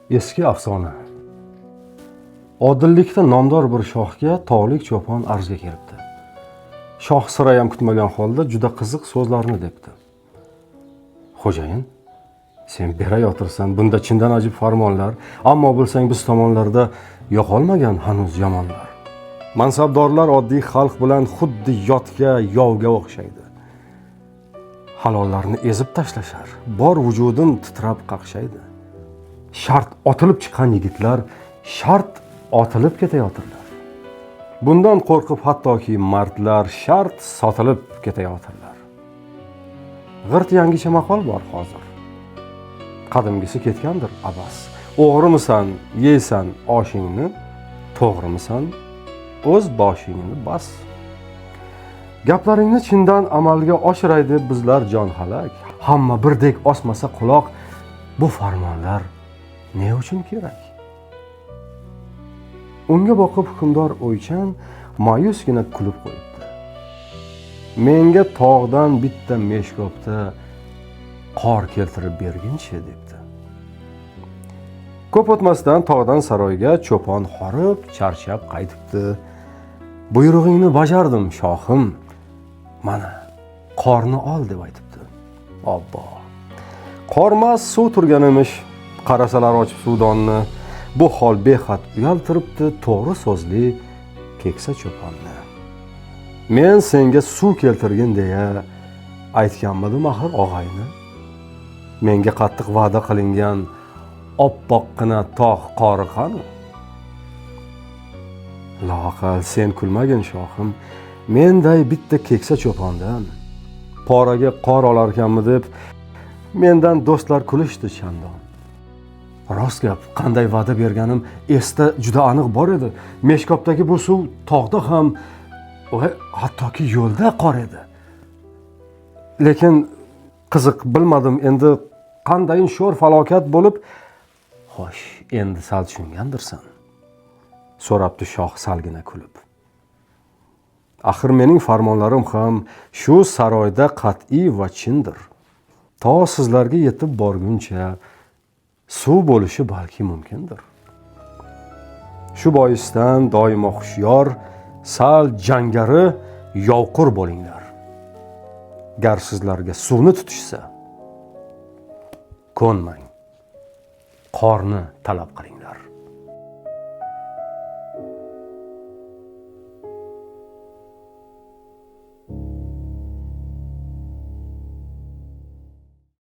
Eski afsona. Odillikda nomdor bir shohga tog'lik cho'pon arzga kelibdi. Shoh sirayam kutmagan holda juda qiziq so'zlarni debdi. Xo'jayin, sen berayotirsan, bunda chindan ajib farmonlar, ammo bilsang biz tomonlarda yo'qolmagan hanuz yomonlar. Mansabdorlar oddiy xalq bilan xuddi yotga, yovga o'xshaydi. Halollarni ezib tashlashar, bor vujudim titrab qaqshaydi. Shart otilib chiqqan yigitlar shart otilib ketayotirlar. Bundan qo'rqib hattoki mardlar shart sotilib ketayotirlar. G'irt yangicha maqol bor hozir. Qadimgisi ketgandir abas. O'g'rimisan, yeysan oshingni, to'g'rimisan, o'z boshingni bas. Gaplaringni chindan amalga oshiray deb bizlar jon halak. Hamma birdek osmasa quloq, bu farmonlar ne uchun kerak? Unga boqib hukmdor o'ychan ma'yusgina kulib qo'yibdi. Menga tog'dan bitta meshkobda qor keltirib berginchi debdi. Ko'p o'tmasdan tog'dan saroyga cho'pon horib, charchab qaytibdi. Buyrug'ingni bajardim shohim. Mana qorni ol deb aytibdi. Obbo. Qormas suv turgan emish. Qarasalar ochib suvdonni. Bu hol behad uyaltiribdi to'g'ri so'zli keksa cho'ponni. Men senga suv keltirgin deya aytganmidim axir og'ayni. Menga qattiq va'da qilingan oppoqqina tog' qori qani? Loaqal sen kulmagin shohim. Menday bitta keksa cho'pondan poraga qor olarkanmi deb mendan do'stlar kulishdi chandon. Rost gap, qanday va'da berganim esda juda aniq bor edi. Meshkobdagi bu suv tog'da ham va hattoki yo'lda qor edi. Lekin qiziq bilmadim endi qandayin sho'r falokat bo'lib, xo'sh, endi sal tushungandirsan, so'rabdi shoh salgina kulib. Axir mening farmonlarim ham shu saroyda qat'iy va chindir. To sizlarga yetib borguncha suv bo'lishi balki mumkindir. Shu boisdan doimo hushyor, sal jangari, yovqur bo'linglar. Gar sizlarga suvni tutishsa, ko'nmang. Qorni talab qilinglar.